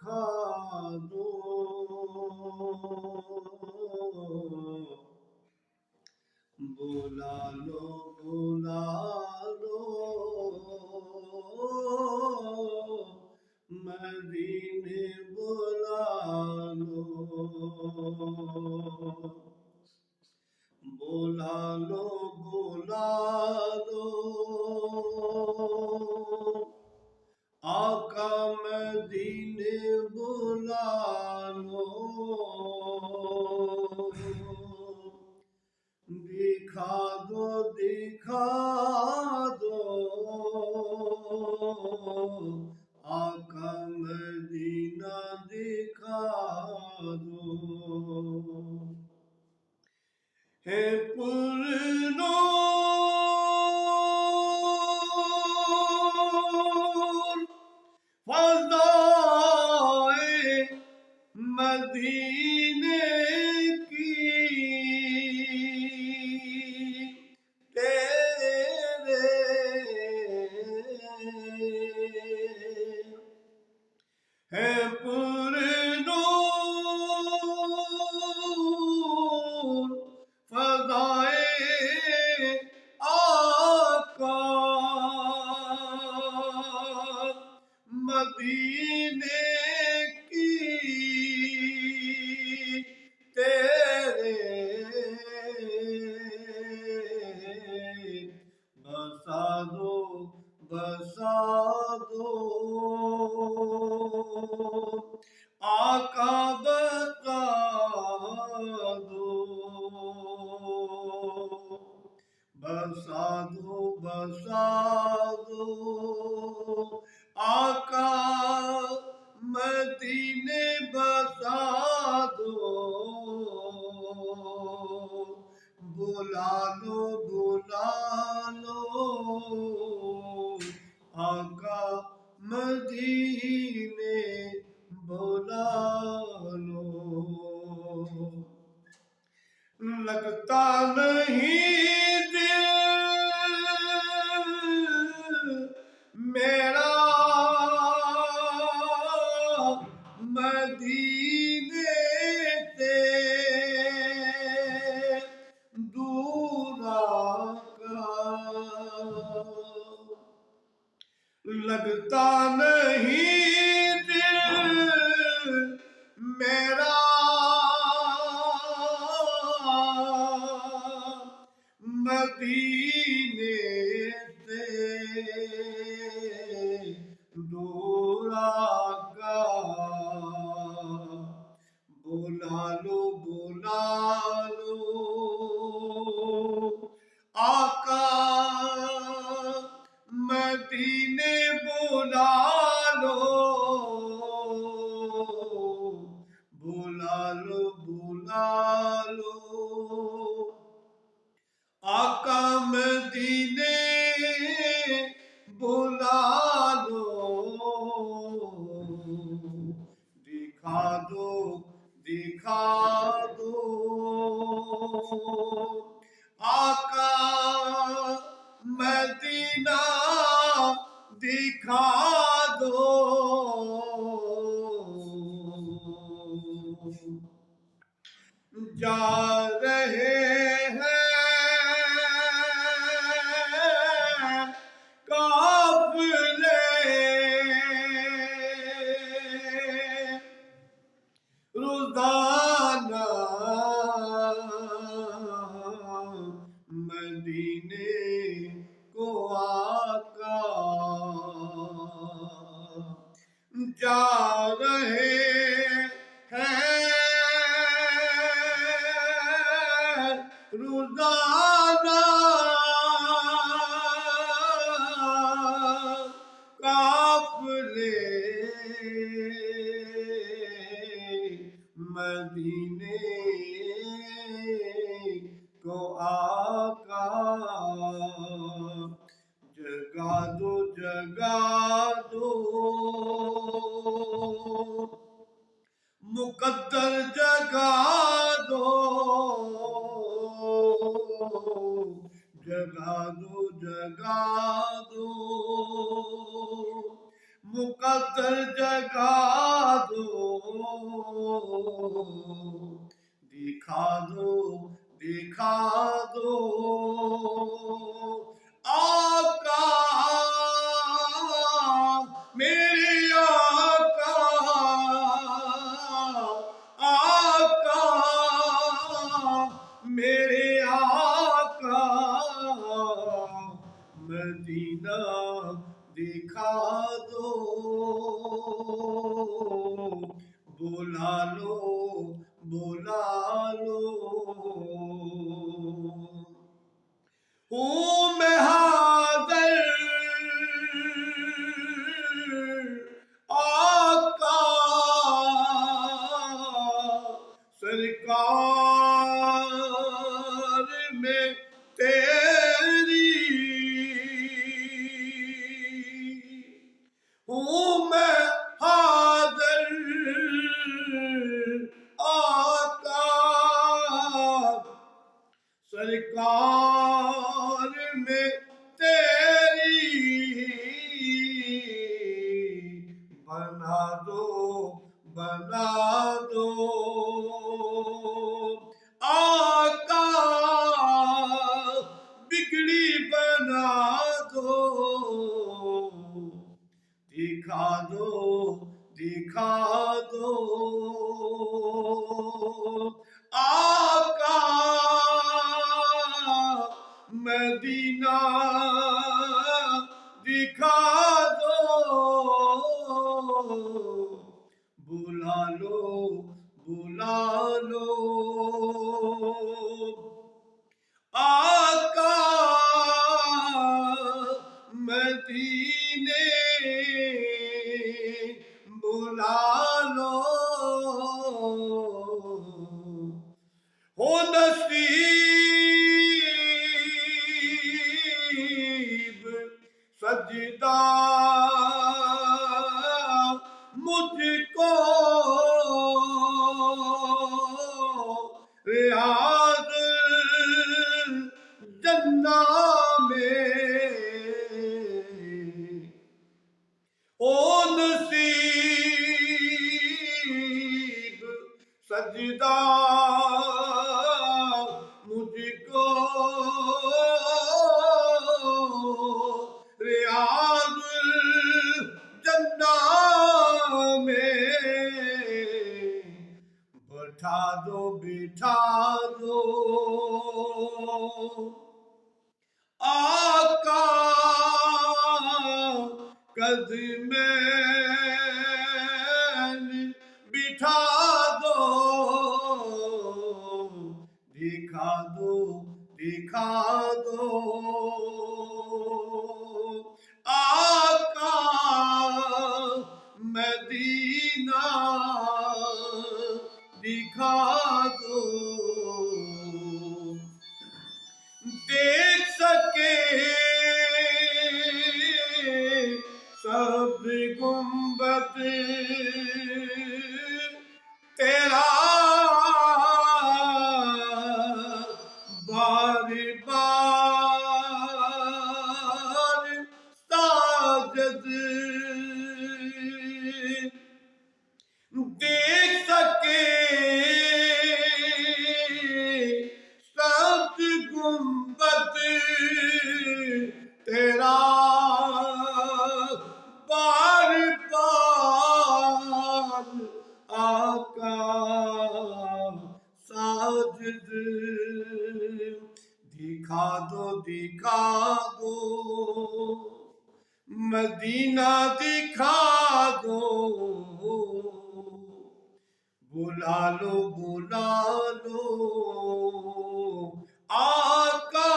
دکھا دو بلا لو مدینے بلا لو آقا مدینے بلا لو دکھا دو آقا مدینہ دکھا دو ہے پر نور فضائے مدینے کی تیرے ہے پر نور فضائے آقا مدینے کی تیرے بسا دو آقا بتا دو بسا دو آقا مدینے بسا دو بلا لو آقا مدینے بلا لو لگتا نہیں دل میرا مدینے سے دور آقا لگتا نہیں دل میرا مدینے سے دور آقا بلا لو آقا مدینے بلا لو آقا مدینے بلا لو دکھا دو آقا مدینہ دکھا دو جا رہے قافلے روزانہ مدینے کو آقا جا رہے ہیں روزانہ قافلے مدینے کو آقا جگا دو مقدر جگا دو مقدر جگا دو بلا لو بلا لو ہوں میں حاضر آقا سرکار میں تیری ہوں میں حاضر آقا سرکار میں تیری بنا دو آقا بگڑی بنا دو دکھا دو آقا مدینہ دکھا دو بلا لو آقا مدینے بلا لو ہو نصیب سجدہ مجھ کو ریاض جنہ میں او نصیب سجدہ مجھ کو ریاض جنہ میں بٹھا دو آقا قدمین بٹھا دو دکھا دو آقا مدینہ دکھا دو دیکھ سکے سب گنبد تیرا بار بار ساجد دیکھ سکے سب گنبد تیرا بار بار آقا ساجد دکھا دو مدینہ دکھا دو بلا لو آقا